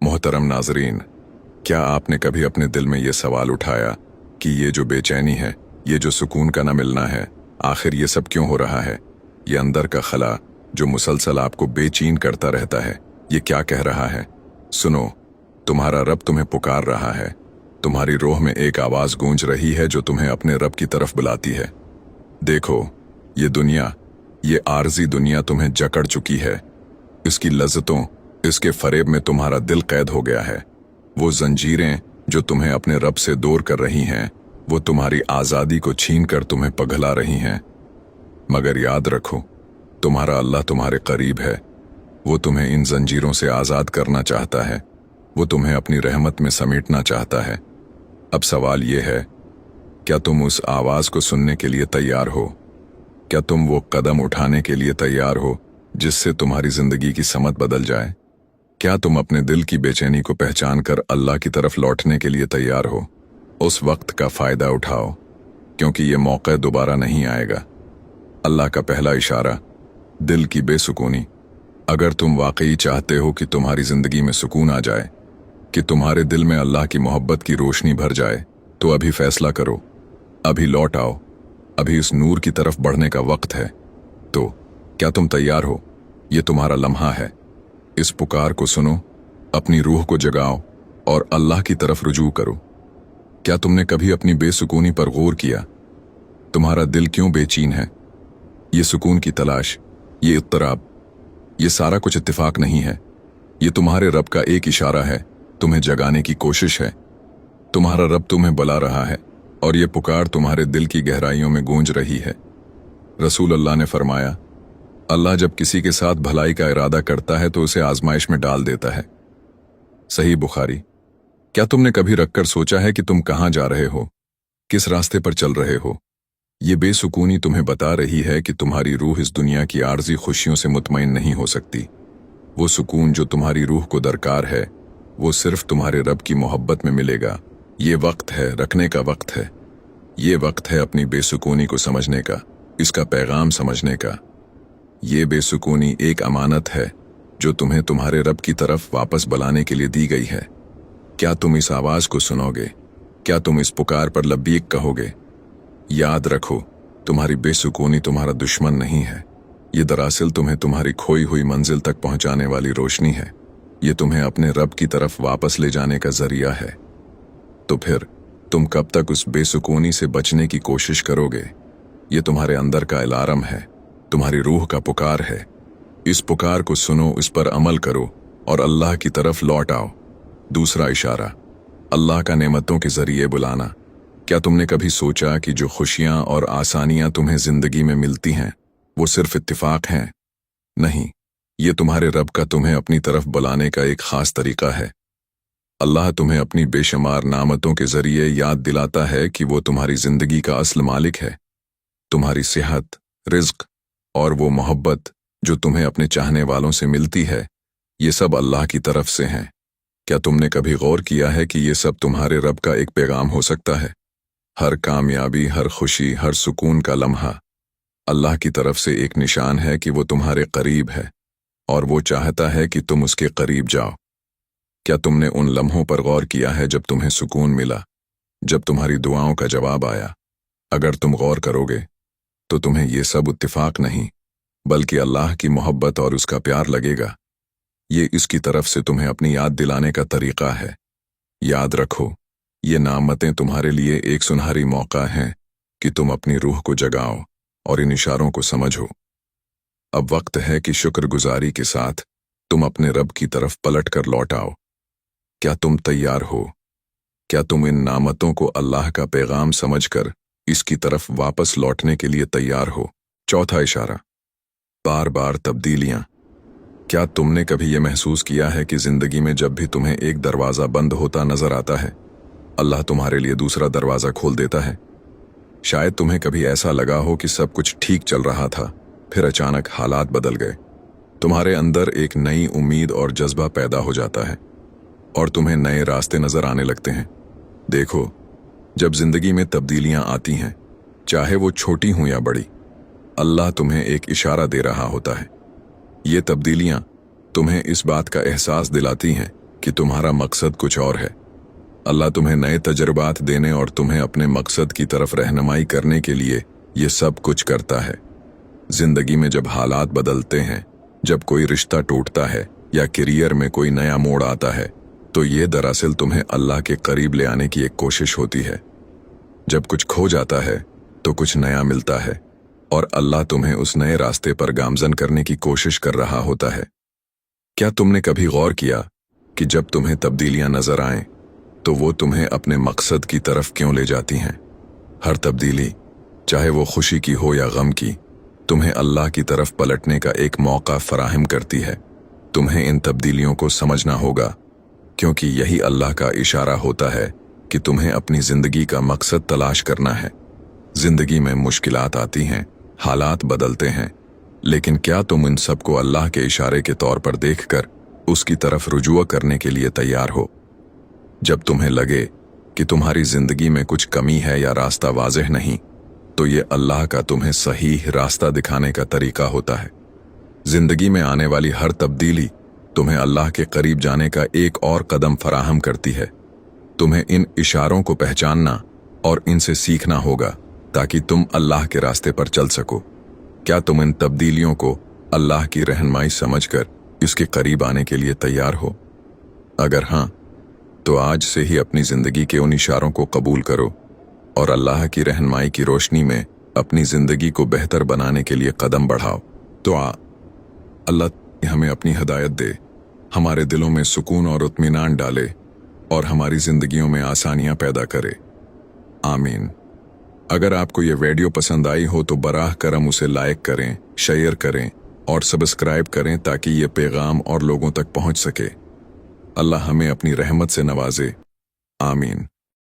मोहतरम नाजरीन, क्या आपने कभी अपने दिल में ये सवाल उठाया कि ये जो बेचैनी है, ये जो सुकून का न मिलना है, आखिर ये सब क्यों हो रहा है? ये अंदर का खला जो मुसलसल आपको बेचैन करता रहता है, ये क्या कह रहा है? सुनो, तुम्हारा रब तुम्हें पुकार रहा है। तुम्हारी रूह में एक आवाज गूंज रही है जो तुम्हें अपने रब की तरफ बुलाती है। देखो, ये दुनिया, ये आर्जी दुनिया तुम्हें जकड़ चुकी है। इसकी लज्जतों, इसके फरेब में तुम्हारा दिल कैद हो गया है। वो जंजीरें जो तुम्हें अपने रब से दूर कर रही हैं, वो तुम्हारी आज़ादी को छीन कर तुम्हें पगला रही हैं। मगर याद रखो, तुम्हारा अल्लाह तुम्हारे करीब है। वो तुम्हें इन जंजीरों से आज़ाद करना चाहता है। वो तुम्हें अपनी रहमत में समेटना चाहता है। अब सवाल ये है, क्या तुम उस आवाज़ को सुनने के लिए तैयार हो? क्या तुम वो कदम उठाने के लिए तैयार हो जिससे तुम्हारी जिंदगी की समत बदल जाए? क्या तुम अपने दिल की बेचैनी को पहचान कर अल्लाह की तरफ लौटने के लिए तैयार हो? उस वक्त का फायदा उठाओ, क्योंकि ये मौका दोबारा नहीं आएगा। अल्लाह का पहला इशारा, दिल की बेसुकूनी। अगर तुम वाकई चाहते हो कि तुम्हारी जिंदगी में सुकून आ जाए, कि तुम्हारे दिल में अल्लाह की मोहब्बत की रोशनी भर जाए, तो अभी फैसला करो, अभी लौट आओ। अभी इस नूर की तरफ बढ़ने का वक्त है। तो क्या तुम तैयार हो? ये तुम्हारा लम्हा है। इस पुकार को सुनो, अपनी रूह को जगाओ और अल्लाह की तरफ रुजू करो। क्या तुमने कभी अपनी बेसुकूनी पर गौर किया? तुम्हारा दिल क्यों बेचैन है? ये सुकून की तलाश, ये इत्तराब, ये सारा कुछ इत्तेफाक नहीं है। ये तुम्हारे रब का एक इशारा है, तुम्हें जगाने की कोशिश है। तुम्हारा रब तुम्हें बुला रहा है और ये पुकार तुम्हारे दिल की गहराइयों में गूंज रही है। रसूल अल्लाह ने फरमाया, अल्लाह जब किसी के साथ भलाई का इरादा करता है तो उसे आजमाइश में डाल देता है। सही बुखारी। क्या तुमने कभी रखकर सोचा है कि तुम कहां जा रहे हो, किस रास्ते पर चल रहे हो? ये बेसुकूनी तुम्हें बता रही है कि तुम्हारी रूह इस दुनिया की आर्जी खुशियों से मुतमईन नहीं हो सकती। वो सुकून जो तुम्हारी रूह को दरकार है, वो सिर्फ तुम्हारे रब की मोहब्बत में मिलेगा। ये वक्त है, रखने का वक्त है। ये वक्त है अपनी बेसुकूनी को समझने का, इसका पैगाम समझने का। ये बेसुकूनी एक अमानत है जो तुम्हें तुम्हारे रब की तरफ वापस बुलाने के लिए दी गई है। क्या तुम इस आवाज को सुनोगे? क्या तुम इस पुकार पर लब्बैक कहोगे? याद रखो, तुम्हारी बेसुकूनी तुम्हारा दुश्मन नहीं है। ये दरअसल तुम्हें तुम्हारी खोई हुई मंजिल तक पहुंचाने वाली रोशनी है। ये तुम्हें अपने रब की तरफ वापस ले जाने का जरिया है। तो फिर तुम कब तक उस बेसुकूनी से बचने की कोशिश करोगे? ये तुम्हारे अंदर का अलार्म है, तुम्हारी रूह का पुकार है। इस पुकार को सुनो, इस पर अमल करो और अल्लाह की तरफ लौट आओ। दूसरा इशारा, अल्लाह का नेमतों के जरिए बुलाना। क्या तुमने कभी सोचा कि जो खुशियां और आसानियां तुम्हें जिंदगी में मिलती हैं, वो सिर्फ इत्तेफाक हैं? नहीं, ये तुम्हारे रब का तुम्हें अपनी तरफ बुलाने का एक खास तरीका है। अल्लाह तुम्हें अपनी बेशुमार नामतों के जरिए याद दिलाता है कि वो तुम्हारी जिंदगी का असल मालिक है। तुम्हारी सेहत, रिज्क और वो मोहब्बत जो तुम्हें अपने चाहने वालों से मिलती है, ये सब अल्लाह की तरफ से हैं। क्या तुमने कभी गौर किया है कि ये सब तुम्हारे रब का एक पैगाम हो सकता है? हर कामयाबी, हर खुशी, हर सुकून का लम्हा अल्लाह की तरफ से एक निशान है कि वो तुम्हारे करीब है और वो चाहता है कि तुम उसके करीब जाओ। क्या तुमने उन लम्हों पर गौर किया है जब तुम्हें सुकून मिला, जब तुम्हारी दुआओं का जवाब आया? अगर तुम गौर करोगे तो तुम्हें ये सब इत्तेफाक नहीं, बल्कि अल्लाह की मोहब्बत और उसका प्यार लगेगा। ये इसकी तरफ से तुम्हें अपनी याद दिलाने का तरीका है। याद रखो, ये नामतें तुम्हारे लिए एक सुनहरी मौका है कि तुम अपनी रूह को जगाओ और इन इशारों को समझो। अब वक्त है कि शुक्रगुजारी के साथ तुम अपने रब की तरफ पलट कर लौट आओ। क्या तुम तैयार हो? क्या तुम इन नामतों को अल्लाह का पैगाम समझकर इसकी तरफ वापस लौटने के लिए तैयार हो? चौथा इशारा, बार बार तब्दीलियां। क्या तुमने कभी यह महसूस किया है कि जिंदगी में जब भी तुम्हें एक दरवाजा बंद होता नजर आता है, अल्लाह तुम्हारे लिए दूसरा दरवाजा खोल देता है? शायद तुम्हें कभी ऐसा लगा हो कि सब कुछ ठीक चल रहा था, फिर अचानक हालात बदल गए। तुम्हारे अंदर एक नई उम्मीद और जज्बा पैदा हो जाता है और तुम्हें नए रास्ते नजर आने लगते हैं। देखो, जब जिंदगी में तब्दीलियां आती हैं, चाहे वो छोटी हों या बड़ी, अल्लाह तुम्हें एक इशारा दे रहा होता है। ये तब्दीलियां तुम्हें इस बात का एहसास दिलाती हैं कि तुम्हारा मकसद कुछ और है। अल्लाह तुम्हें नए तजुर्बात देने और तुम्हें अपने मकसद की तरफ रहनुमाई करने के लिए ये सब कुछ करता है। जिंदगी में जब हालात बदलते हैं, जब कोई रिश्ता टूटता है या करियर में कोई नया मोड़ आता है, तो ये दरअसल तुम्हें अल्लाह के करीब ले आने की एक कोशिश होती है। जब कुछ खो जाता है तो कुछ नया मिलता है और अल्लाह तुम्हें उस नए रास्ते पर गामजन करने की कोशिश कर रहा होता है। क्या तुमने कभी गौर किया कि जब तुम्हें तब्दीलियां नजर आएं तो वो तुम्हें अपने मकसद की तरफ क्यों ले जाती हैं? हर तब्दीली, चाहे वो खुशी की हो या गम की, तुम्हें अल्लाह की तरफ पलटने का एक मौका फराहम करती है। तुम्हें इन तब्दीलियों को समझना होगा, क्योंकि यही अल्लाह का इशारा होता है कि तुम्हें अपनी जिंदगी का मकसद तलाश करना है। जिंदगी में मुश्किलात आती हैं, हालात बदलते हैं, लेकिन क्या तुम इन सबको अल्लाह के इशारे के तौर पर देखकर उसकी तरफ रुजू करने के लिए तैयार हो? जब तुम्हें लगे कि तुम्हारी जिंदगी में कुछ कमी है या रास्ता वाज़ेह नहीं, तो ये अल्लाह का तुम्हें सही रास्ता दिखाने का तरीका होता है। जिंदगी में आने वाली हर तब्दीली तुम्हें अल्लाह के करीब जाने का एक और कदम फराहम करती है। तुम्हें इन इशारों को पहचानना और इनसे सीखना होगा ताकि तुम अल्लाह के रास्ते पर चल सको। क्या तुम इन तब्दीलियों को अल्लाह की रहनुमाई समझकर इसके करीब आने के लिए तैयार हो? अगर हाँ, तो आज से ही अपनी जिंदगी के उन इशारों को कबूल करो और अल्लाह की रहनुमाई की रोशनी में अपनी जिंदगी को बेहतर बनाने के लिए कदम बढ़ाओ। तो अल्लाह हमें अपनी हिदायत दे, हमारे दिलों में सुकून और इत्मीनान डाले और हमारी जिंदगियों में आसानियां पैदा करे। आमीन। अगर आपको ये वीडियो पसंद आई हो तो बराह करम उसे लाइक करें, शेयर करें और सब्सक्राइब करें ताकि ये पैगाम और लोगों तक पहुंच सके। अल्लाह हमें अपनी रहमत से नवाजे। आमीन।